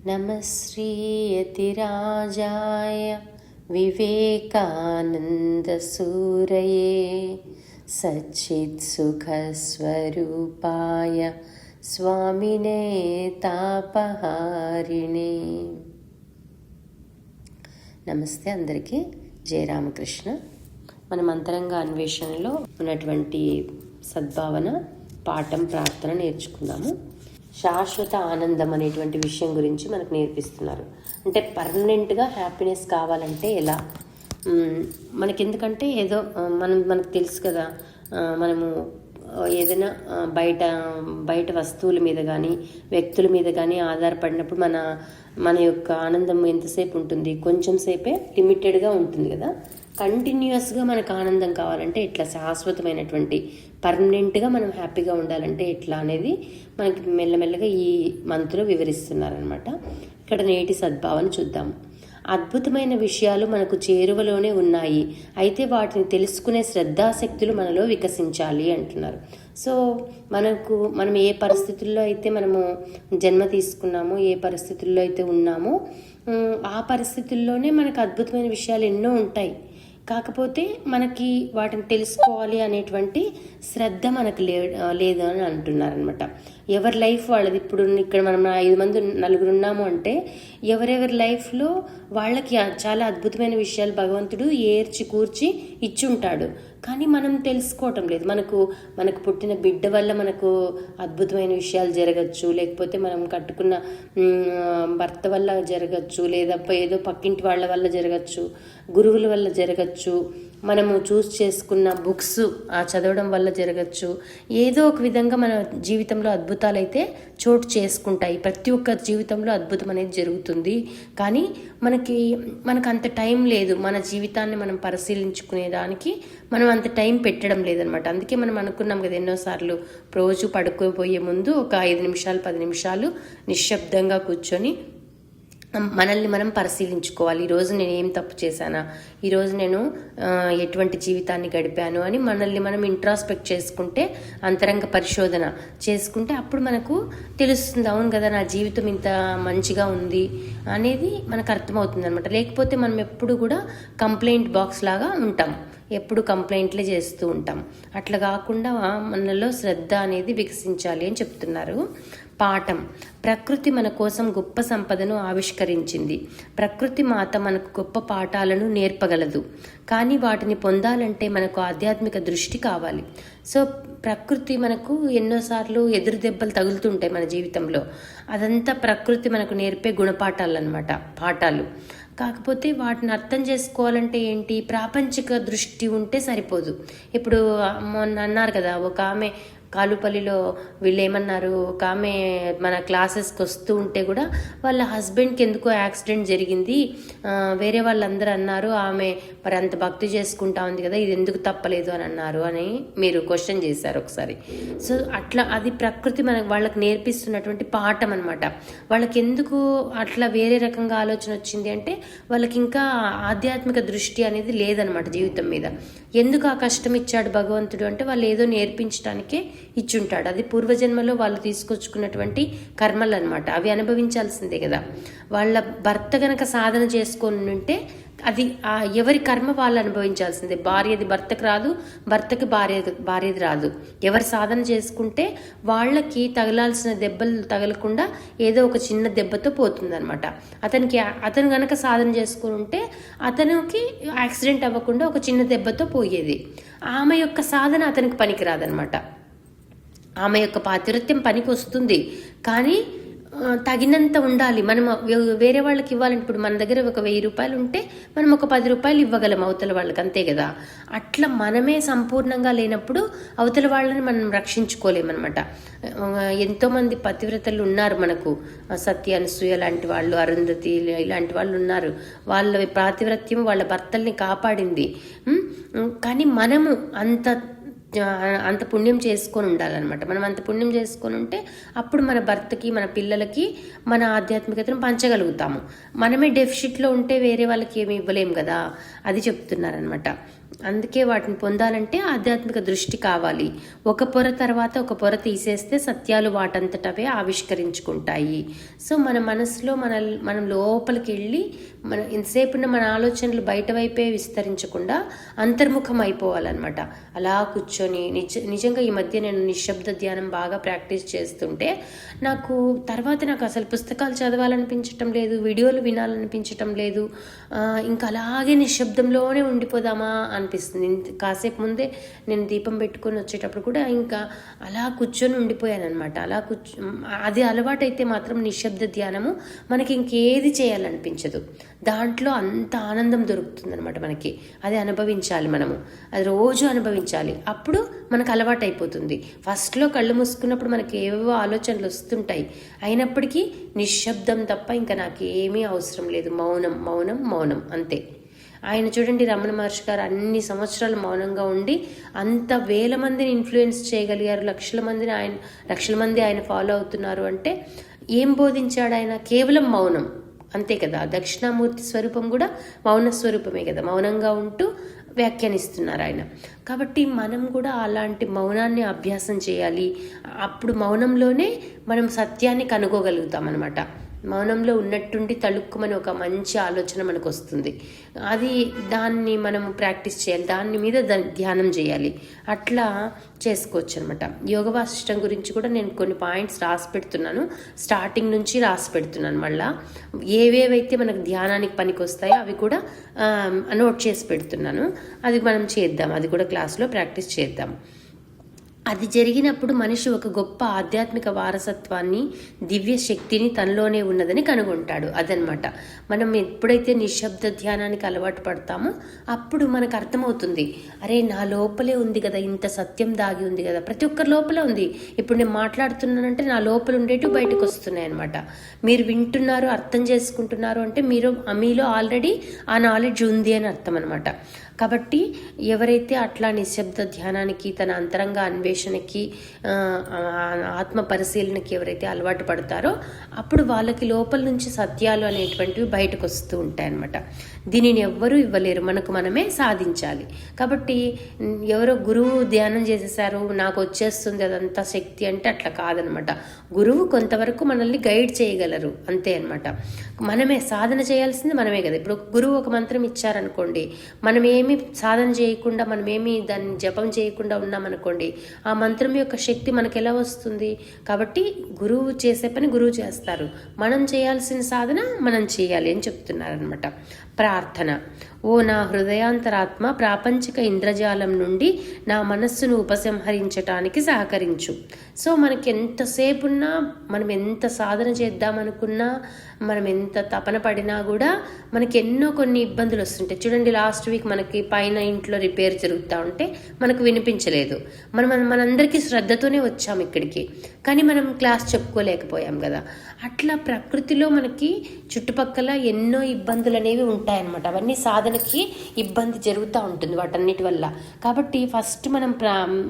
नमः श्रीयतिराजाय विवेकानन्दसूरये सच्चित्सुखस्वरूपाय स्वामिने तापहारिणे. నమస్తే అందరికీ. జయరామకృష్ణ. మనం అంతరంగ అన్వేషణలో ఉన్నటువంటి సద్భావన పాఠం ప్రార్థన నేర్చుకుందాము. శాశ్వత ఆనందం అనేటువంటి విషయం గురించి మనకు నేర్పిస్తున్నారు. అంటే పర్మనెంట్గా హ్యాపీనెస్ కావాలంటే ఎలా, మనకెందుకంటే ఏదో మనకు తెలుసు కదా, మనము ఏదైనా బయట వస్తువుల మీద కానీ వ్యక్తుల మీద కానీ ఆధారపడినప్పుడు మన యొక్క ఆనందం ఎంతసేపు ఉంటుంది? కొంచెం సేపే, లిమిటెడ్గా ఉంటుంది కదా. కంటిన్యూస్గా మనకు ఆనందం కావాలంటే ఎట్లా, శాశ్వతమైనటువంటి పర్మనెంట్గా మనం హ్యాపీగా ఉండాలంటే ఎట్లా అనేది మనకి మెల్లమెల్లగా ఈ మంత్లో వివరిస్తున్నారనమాట. ఇక్కడ నేటి సద్భావన చూద్దాం. అద్భుతమైన విషయాలు మనకు చేరువలోనే ఉన్నాయి, అయితే వాటిని తెలుసుకునే శ్రద్ధాశక్తులు మనలో వికసించాలి అంటున్నారు. సో మనం ఏ పరిస్థితుల్లో అయితే మనము జన్మ తీసుకున్నామో, ఏ పరిస్థితుల్లో అయితే ఉన్నామో, ఆ పరిస్థితుల్లోనే మనకు అద్భుతమైన విషయాలు ఎన్నో ఉంటాయి. కాకపోతే మనకి వాటిని తెలుసుకోవాలి అనేటువంటి శ్రద్ధ మనకు లేదు అని అంటున్నారనమాట. ఎవరి లైఫ్ వాళ్ళది. ఇప్పుడు ఇక్కడ మనం 5 మంది 4 ఉన్నాము అంటే ఎవరెవరి లైఫ్లో వాళ్ళకి చాలా అద్భుతమైన విషయాలు భగవంతుడు ఏర్చి కూర్చి ఇచ్చుంటాడు. కానీ మనం తెలుసుకోవటం లేదు. మనకు పుట్టిన బిడ్డ వల్ల మనకు అద్భుతమైన విషయాలు జరగచ్చు, లేకపోతే మనం కట్టుకున్న భర్త వల్ల జరగచ్చు, లేదా ఏదో పక్కింటి వాళ్ళ వల్ల జరగచ్చు, గురువుల వల్ల జరగచ్చు, మనము చూస్ చేసుకున్న బుక్స్ చదవడం వల్ల జరగచ్చు. ఏదో ఒక విధంగా మన జీవితంలో అద్భుతాలు అయితే చోటు చేసుకుంటాయి. ప్రతి ఒక్క జీవితంలో అద్భుతం అనేది జరుగుతుంది. కానీ మనకు అంత టైం లేదు. మన జీవితాన్ని మనం పరిశీలించుకునేదానికి మనం అంత టైం పెట్టడం లేదనమాట. అందుకే మనం అనుకున్నాం కదా ఎన్నోసార్లు, రోజు పడుకోబోయే ముందు ఒక 5 నిమిషాలు 10 నిమిషాలు నిశ్శబ్దంగా కూర్చొని మనల్ని మనం పరిశీలించుకోవాలి. ఈరోజు నేను ఏం తప్పు చేశానా, ఈరోజు నేను ఎటువంటి జీవితాన్ని గడిపాను అని మనల్ని మనం ఇంట్రాస్పెక్ట్ చేసుకుంటే, అంతరంగ పరిశోధన చేసుకుంటే అప్పుడు మనకు తెలుస్తుంది, అవును కదా నా జీవితం ఇంత మంచిగా ఉంది అనేది మనకు అర్థమవుతుంది అనమాట. లేకపోతే మనం ఎప్పుడు కూడా కంప్లైంట్ బాక్స్ లాగా ఉంటాం, ఎప్పుడు కంప్లైంట్లే చేస్తూ ఉంటాం. అట్లా కాకుండా మనలో శ్రద్ధ అనేది వికసించాలి అని చెప్తున్నారు. పాఠం. ప్రకృతి మన కోసం గొప్ప సంపదను ఆవిష్కరించింది. ప్రకృతి మాత మనకు గొప్ప పాఠాలను నేర్పగలదు. కానీ వాటిని పొందాలంటే మనకు ఆధ్యాత్మిక దృష్టి కావాలి. సో ప్రకృతి మనకు ఎన్నోసార్లు ఎదురు దెబ్బలు తగులుతుంటాయి మన జీవితంలో. అదంతా ప్రకృతి మనకు నేర్పే గుణపాఠాలు అన్నమాట, పాఠాలు. కాకపోతే వాటిని అర్థం చేసుకోవాలంటే ఏంటి, ప్రాపంచిక దృష్టి ఉంటే సరిపోదు. ఇప్పుడు మొన్న అన్నారు కదా, ఒక ఆమె కాలుపల్లిలో వీళ్ళు ఏమన్నారు, ఒక ఆమె మన క్లాసెస్కి వస్తూ ఉంటే కూడా వాళ్ళ హస్బెండ్కి ఎందుకో యాక్సిడెంట్ జరిగింది, వేరే వాళ్ళందరూ అన్నారు ఆమె మరి అంత భక్తి చేసుకుంటా ఉంది కదా, ఇది ఎందుకు తప్పలేదు అని అన్నారు అని మీరు క్వశ్చన్ చేశారు ఒకసారి. సో అట్లా అది ప్రకృతి వాళ్ళకి నేర్పిస్తున్నటువంటి పాఠం అనమాట. వాళ్ళకి ఎందుకు అట్లా వేరే రకంగా ఆలోచన వచ్చింది అంటే, వాళ్ళకి ఇంకా ఆధ్యాత్మిక దృష్టి అనేది లేదనమాట జీవితం మీద. ఎందుకు ఆ కష్టం ఇచ్చాడు భగవంతుడు అంటే, వాళ్ళు ఏదో నేర్పించడానికే ఇచ్చుంటాడు. అది పూర్వజన్మలో వాళ్ళు తీసుకొచ్చుకున్నటువంటి కర్మలు అనమాట. అవి అనుభవించాల్సిందే కదా. వాళ్ళ భర్త గనక సాధన చేసుకొని ఉంటే అది ఎవరి కర్మ వాళ్ళు అనుభవించాల్సిందే. భార్యది భర్తకు రాదు, భర్తకి భార్యది రాదు. ఎవరు సాధన చేసుకుంటే వాళ్ళకి తగలాల్సిన దెబ్బలు తగలకుండా ఏదో ఒక చిన్న దెబ్బతో పోతుందన్నమాట. అతను గనక సాధన చేసుకుని ఉంటే అతనికి యాక్సిడెంట్ అవ్వకుండా ఒక చిన్న దెబ్బతో పోయేది. ఆమె యొక్క సాధన అతనికి పనికి రాదనమాట. ఆమె యొక్క పాతివృత్యం పనికి వస్తుంది, కానీ తగినంత ఉండాలి. మనం వేరే వాళ్ళకి ఇవ్వాలంటే, ఇప్పుడు మన దగ్గర ఒక 1000 రూపాయలు ఉంటే మనం ఒక 10 రూపాయలు ఇవ్వగలం అవతల వాళ్ళకి, అంతే కదా. అట్లా మనమే సంపూర్ణంగా లేనప్పుడు అవతల వాళ్ళని మనం రక్షించుకోలేమన్నమాట. ఎంతోమంది పతివ్రతలు ఉన్నారు మనకు, సత్య అనసూయ లాంటి వాళ్ళు, అరుంధతి ఇలాంటి వాళ్ళు ఉన్నారు. వాళ్ళ పాతివ్రత్యం వాళ్ళ భర్తల్ని కాపాడింది. కానీ మనము అంత పుణ్యం చేసుకొని ఉండాలన్నమాట. మనం అంత పుణ్యం చేసుకొని ఉంటే అప్పుడు మన భర్తకి, మన పిల్లలకి మన ఆధ్యాత్మికతను పంచగలుగుతాము. మనమే డెఫిషిట్లో ఉంటే వేరే వాళ్ళకి ఏమి ఇవ్వలేము కదా, అది చెప్తున్నారనమాట. అందుకే వాటిని పొందాలంటే ఆధ్యాత్మిక దృష్టి కావాలి. ఒక పొర తర్వాత ఒక పొర తీసేస్తే సత్యాలు వాటంతటవే ఆవిష్కరించుకుంటాయి. సో మన మనసులో మనం లోపలికి వెళ్ళి ఇంతసేపు మన ఆలోచనలు బయట వైపే విస్తరించకుండా అంతర్ముఖం అయిపోవాలన్నమాట. అలా కూర్చొని నిజంగా ఈ మధ్య నేను నిశ్శబ్ద ధ్యానం బాగా ప్రాక్టీస్ చేస్తుంటే నాకు అసలు పుస్తకాలు చదవాలనిపించటం లేదు, వీడియోలు వినాలనిపించటం లేదు. ఇంకా అలాగే నిశ్శబ్దంలోనే ఉండిపోదామా అనిపిస్తుంది. కాసేపు ముందే నేను దీపం పెట్టుకొని వచ్చేటప్పుడు కూడా ఇంకా అలా కూర్చొని ఉండిపోయాను అనమాట. అది అలవాటైతే మాత్రం నిశ్శబ్ద ధ్యానము మనకి ఇంకేది చేయాలనిపించదు. దాంట్లో అంత ఆనందం దొరుకుతుంది అనమాట మనకి. అది అనుభవించాలి, మనము అది రోజు అనుభవించాలి. అప్పుడు మనకు అలవాటు అయిపోతుంది. ఫస్ట్లో కళ్ళు మూసుకున్నప్పుడు మనకి ఏవో ఆలోచనలు వస్తుంటాయి. అయినప్పటికీ నిశ్శబ్దం తప్ప ఇంకా నాకు ఏమీ అవసరం లేదు. మౌనం మౌనం మౌనం అంతే. ఆయన చూడండి, రమణ మహర్షి గారు అన్ని సంవత్సరాలు మౌనంగా ఉండి అంత వేల మందిని ఇన్ఫ్లుయెన్స్ చేయగలిగారు. లక్షల మంది ఆయన ఫాలో అవుతున్నారు అంటే ఏం బోధించాడు ఆయన? కేవలం మౌనం, అంతే కదా. దక్షిణామూర్తి స్వరూపం కూడా మౌన స్వరూపమే కదా, మౌనంగా ఉంటూ వ్యాఖ్యానిస్తున్నారు ఆయన. కాబట్టి మనం కూడా అలాంటి మౌనాన్ని అభ్యాసం చేయాలి. అప్పుడు మౌనంలోనే మనం సత్యాన్ని కనుగోగలుగుతాం అనమాట. మౌనంలో ఉన్నట్టుండి తళుక్కుమని ఒక మంచి ఆలోచన మనకు వస్తుంది. దాన్ని మనం ప్రాక్టీస్ చేయాలి, దాని మీద ధ్యానం చేయాలి. అట్లా చేసుకోవచ్చు అనమాట. యోగ వాసిష్టం గురించి కూడా నేను కొన్ని పాయింట్స్ రాసి పెడుతున్నాను, స్టార్టింగ్ నుంచి రాసి పెడుతున్నాను. మళ్ళీ ఏవేవైతే మనకు ధ్యానానికి పనికి వస్తాయో అవి కూడా నోట్ చేసి పెడుతున్నాను. అది మనం చేద్దాం, అది కూడా క్లాస్లో ప్రాక్టీస్ చేద్దాం. అది జరిగినప్పుడు మనిషి ఒక గొప్ప ఆధ్యాత్మిక వారసత్వాన్ని, దివ్య శక్తిని తనలోనే ఉన్నదని కనుగొంటాడు. అదనమాట. మనం ఎప్పుడైతే నిశ్శబ్ద ధ్యానానికి అలవాటు పడతామో అప్పుడు మనకు అర్థమవుతుంది, అరే నా లోపలే ఉంది కదా, ఇంత సత్యం దాగి ఉంది కదా, ప్రతి ఒక్కరి లోపలే ఉంది. ఇప్పుడు నేను మాట్లాడుతున్నానంటే నా లోపల ఉండేటివి బయటకు వస్తున్నాయి అనమాట. మీరు వింటున్నారు, అర్థం చేసుకుంటున్నారు అంటే మీలో ఆల్రెడీ ఆ నాలెడ్జ్ ఉంది అని అర్థం అనమాట. కాబట్టి ఎవరైతే అట్లా నిశ్శబ్ద ధ్యానానికి, తన అంతరంగ అన్వేషణకి, ఆత్మ పరిశీలనకి ఎవరైతే అలవాటు పడతారో అప్పుడు వాళ్ళకి లోపల నుంచి సత్యాలు అనేటువంటివి బయటకు వస్తూ ఉంటాయి అన్నమాట. దీనిని ఎవ్వరూ ఇవ్వలేరు, మనకు మనమే సాధించాలి. కాబట్టి ఎవరో గురువు ధ్యానం చేసేసారు, నాకు వచ్చేస్తుంది అదంతా శక్తి అంటే అట్లా కాదనమాట. గురువు కొంతవరకు మనల్ని గైడ్ చేయగలరు, అంతే అనమాట. మనమే సాధన చేయాల్సింది మనమే కదా. ఇప్పుడు గురువు ఒక మంత్రం ఇచ్చారనుకోండి, మనమేమి సాధన చేయకుండా, మనమేమి దాన్ని జపం చేయకుండా ఉన్నామనుకోండి, ఆ మంత్రం యొక్క శక్తి మనకు ఎలా వస్తుంది? కాబట్టి గురువు చేసే పని గురువు చేస్తారు, మనం చేయాల్సిన సాధన మనం చేయాలి అని చెప్తున్నారనమాట. ప్రార్థన. ఓ నా హృదయాంతరాత్మ, ప్రాపంచిక ఇంద్రజాలం నుండి నా మనస్సును ఉపసంహరించటానికి సహకరించు. సో మనకి ఎంతసేపు ఉన్నా, మనం ఎంత సాధన చేద్దామనుకున్నా, మనం ఎంత తపన పడినా కూడా మనకి కొన్ని ఇబ్బందులు వస్తుంటాయి. చూడండి, లాస్ట్ వీక్ మనకి పైన ఇంట్లో రిపేర్ జరుగుతూ ఉంటే మనకు వినిపించలేదు. మనందరికీ శ్రద్ధతోనే వచ్చాం ఇక్కడికి, కానీ మనం క్లాస్ చెప్పుకోలేకపోయాం కదా. అట్లా ప్రకృతిలో మనకి చుట్టుపక్కల ఎన్నో ఇబ్బందులు అనేవి ఉంటాయన్నమాట. అవన్నీ సాధనకి ఇబ్బంది జరుగుతూ ఉంటుంది వాటన్నిటి వల్ల. కాబట్టి ఫస్ట్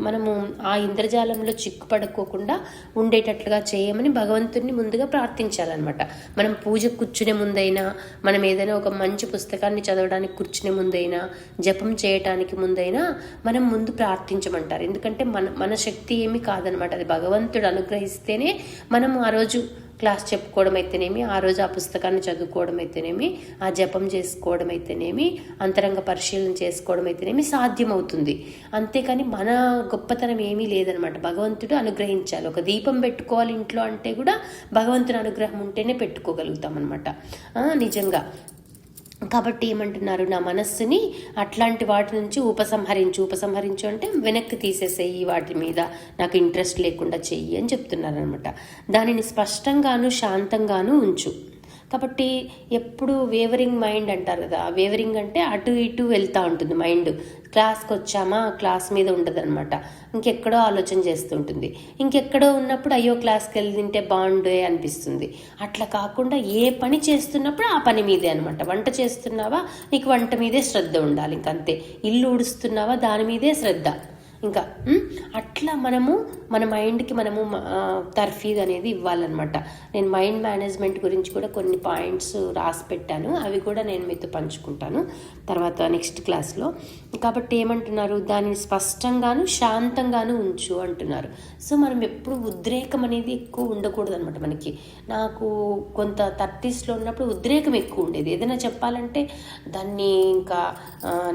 మనము ఆ ఇంద్రజాలంలో చిక్కుపడుకోకుండా ఉండేటట్లుగా చేయమని భగవంతుడిని ముందుగా ప్రార్థించాలన్నమాట. మనం పూజ కూర్చునే ముందైనా, మనం ఏదైనా ఒక మంచి పుస్తకాన్ని చదవడానికి కూర్చునే ముందైనా, జపం చేయటానికి ముందైనా మనం ముందు ప్రార్థించమంటారు. ఎందుకంటే మన శక్తి ఏమీ కాదనమాట, అది భగవంతుడు అనుగ్రహిస్తేనే మనం ఆ రోజు క్లాస్ చెప్పుకోవడం అయితేనేమి, ఆ రోజు ఆ పుస్తకాన్ని చదువుకోవడం అయితేనేమి, ఆ జపం చేసుకోవడం అయితేనేమి, అంతరంగ పరిశీలన చేసుకోవడం అయితేనేమి సాధ్యమవుతుంది. అంతేకాని మన గొప్పతనం ఏమీ లేదనమాట. భగవంతుడు అనుగ్రహించాలి. ఒక దీపం పెట్టుకోవాలి ఇంట్లో అంటే కూడా భగవంతుని అనుగ్రహం ఉంటేనే పెట్టుకోగలుగుతాం అనమాట, నిజంగా. కాబట్టి ఏమంటున్నారు, నా మనస్సుని అట్లాంటి వాటి నుంచి ఉపసంహరించు అంటే వెనక్కి తీసేసేయి, వాటి మీద నాకు ఇంట్రెస్ట్ లేకుండా చెయ్యి అని చెప్తున్నారు అనమాట. దానిని స్పష్టంగాను శాంతంగాను ఉంచు. కాబట్టి ఎప్పుడు వేవరింగ్ మైండ్ అంటారు కదా, వేవరింగ్ అంటే అటు ఇటు వెళ్తూ ఉంటుంది మైండ్. క్లాస్కి వచ్చామా, క్లాస్ మీద ఉండదు అనమాట, ఇంకెక్కడో ఆలోచన చేస్తుంటుంది. ఇంకెక్కడో ఉన్నప్పుడు అయ్యో క్లాస్కి వెళ్ళి తింటే బాగుండే అనిపిస్తుంది. అట్లా కాకుండా ఏ పని చేస్తున్నప్పుడు ఆ పని మీదే అనమాట. వంట చేస్తున్నావా, నీకు వంట మీదే శ్రద్ధ ఉండాలి, ఇంకంతే. ఇల్లు ఊడుస్తున్నావా, దాని మీదే శ్రద్ధ. ఇంకా అట్లా మన మైండ్కి తర్ఫీదు అనేది ఇవ్వాలన్నమాట. నేను మైండ్ మేనేజ్మెంట్ గురించి కూడా కొన్ని పాయింట్స్ రాసి పెట్టాను, అవి కూడా నేను మీతో పంచుకుంటాను తర్వాత నెక్స్ట్ క్లాస్లో. కాబట్టి ఏమంటున్నారు, దానిని స్పష్టంగాను శాంతంగాను ఉంచు అంటున్నారు. సో మనం ఎప్పుడు ఉద్రేకం అనేది ఎక్కువ ఉండకూడదు అనమాట. మనకి నాకు కొంత 30sలో ఉన్నప్పుడు ఉద్రేకం ఎక్కువ ఉండేది. ఏదైనా చెప్పాలంటే దాన్ని ఇంకా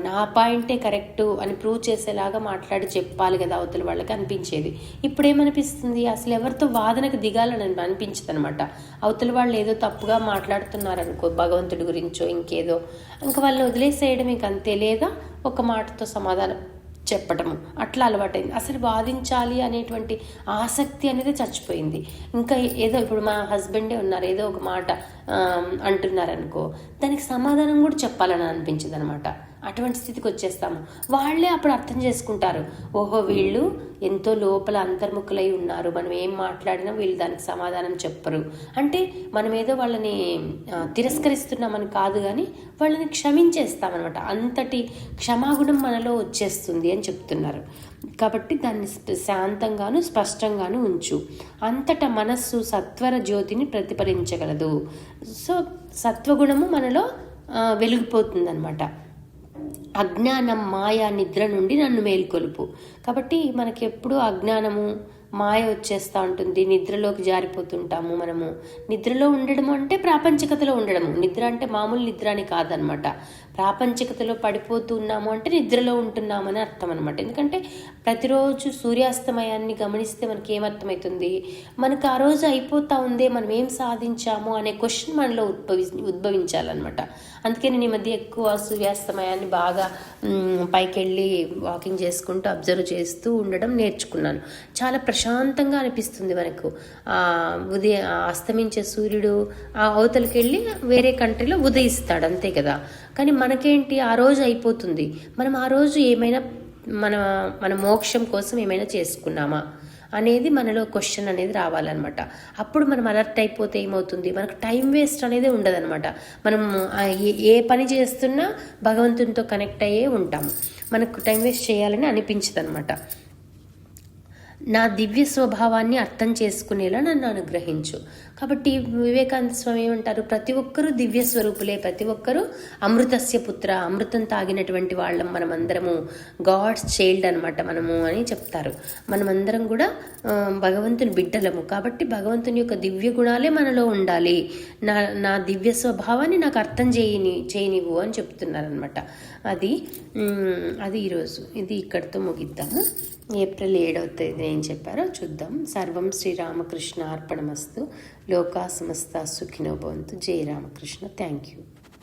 నా పాయింటే కరెక్టు అని ప్రూవ్ చేసేలాగా మాట్లాడి చెప్పాలి కదా అవతల వాళ్ళకి అనిపించేది. ఇప్పుడు ఏమనిపిస్తుంది, అసలు ఎవరితో వాదనకు దిగాలని అనిపించదు అనమాట. అవతల వాళ్ళు ఏదో తప్పుగా మాట్లాడుతున్నారనుకో, భగవంతుడి గురించో ఇంకేదో, ఇంకా వాళ్ళని వదిలేసేయడం ఇంక అంతే, లేదా ఒక మాటతో సమాధానం చెప్పటము అట్లా అలవాటైంది. అసలు వాదించాలి అనేటువంటి ఆసక్తి అనేది చచ్చిపోయింది. ఇంకా ఏదో ఇప్పుడు మా హస్బెండే ఉన్నారు, ఏదో ఒక మాట అంటున్నారనుకో, దానికి సమాధానం కూడా చెప్పాలని అనిపించదు అనమాట. అటువంటి స్థితికి వచ్చేస్తాము. వాళ్ళే అప్పుడు అర్థం చేసుకుంటారు, ఓహో వీళ్ళు ఎంతో లోపల అంతర్ముఖులై ఉన్నారు, మనం ఏం మాట్లాడినా వీళ్ళు దానికి సమాధానం చెప్పరు అంటే మనం ఏదో వాళ్ళని తిరస్కరిస్తున్నామని కాదు, కానీ వాళ్ళని క్షమించేస్తామన్నమాట. అంతటి క్షమాగుణం మనలో వచ్చేస్తుంది అని చెప్తున్నారు. కాబట్టి దాన్ని శాంతంగాను స్పష్టంగాను ఉంచు. అంతటా మనస్సు సత్వర జ్యోతిని ప్రతిఫలించగలదు. సో సత్వగుణము మనలో వెలిగిపోతుందన్నమాట. అజ్ఞానం మాయా నిద్ర నుండి నన్ను మేల్కొలుపు. కాబట్టి మనకి ఎప్పుడు అజ్ఞానము మాయ వచ్చేస్తూ ఉంటుంది, నిద్రలోకి జారిపోతుంటాము. మనము నిద్రలో ఉండడము అంటే ప్రాపంచికతలో ఉండడము. నిద్ర అంటే మామూలు నిద్ర అని కాదనమాట. ప్రాపంచికతలో పడిపోతూ ఉన్నాము అంటే నిద్రలో ఉంటున్నామని అర్థం అనమాట. ఎందుకంటే ప్రతిరోజు సూర్యాస్తమయాన్ని గమనిస్తే మనకి ఏమర్థమవుతుంది, మనకు ఆ రోజు అయిపోతూ ఉందే, మనం ఏం సాధించాము అనే క్వశ్చన్ మనలో ఉద్భవించాలన్నమాట. అందుకే నేను ఈ మధ్య ఎక్కువ సూర్యాస్తమయాన్ని బాగా పైకి వెళ్ళి వాకింగ్ చేసుకుంటూ అబ్జర్వ్ చేస్తూ ఉండడం నేర్చుకున్నాను. చాలా ప్రశాంతంగా అనిపిస్తుంది మనకు. అస్తమించే సూర్యుడు అవతలకి వెళ్ళి వేరే కంట్రీలో ఉదయిస్తాడు అంతే కదా. కానీ మనకేంటి, ఆ రోజు అయిపోతుంది, మనం ఆ రోజు ఏమైనా మన మోక్షం కోసం ఏమైనా చేసుకున్నామా అనేది మనలో క్వశ్చన్ అనేది రావాలన్నమాట. అప్పుడు మనం అలర్ట్ అయిపోతే ఏమవుతుంది, మనకు టైం వేస్ట్ అనేది ఉండదన్నమాట. మనం ఏ పని చేస్తున్నా భగవంతునితో కనెక్ట్ అయ్యే ఉంటాము, మనకు టైం వేస్ట్ చేయాలని అనిపించదు అనమాట. నా దివ్య స్వభావాన్ని అర్థం చేసుకునేలా నన్ను అనుగ్రహించు. కాబట్టి వివేకానంద స్వామి ఏమంటారు, ప్రతి ఒక్కరూ దివ్య స్వరూపులే, ప్రతి ఒక్కరూ అమృతస్య పుత్ర, అమృతం తాగినటువంటి వాళ్ళం మనమందరము, గాడ్స్ చైల్డ్ అనమాట మనము అని చెప్తారు. మనమందరం కూడా భగవంతుని బిడ్డలము. కాబట్టి భగవంతుని యొక్క దివ్య గుణాలే మనలో ఉండాలి. నా దివ్య స్వభావాన్ని నాకు అర్థం చేయనివ్వు అని చెప్తున్నారనమాట. అది ఈరోజు ఇది ఇక్కడితో ముగిద్దాము. ఏప్రిల్ 7వ తేదీ ఏం చెప్పారో చూద్దాం. సర్వం శ్రీరామకృష్ణ అర్పణమస్తు. లోకా సమస్త సుఖినో భవంతు. జై రామకృష్ణ. Thank you.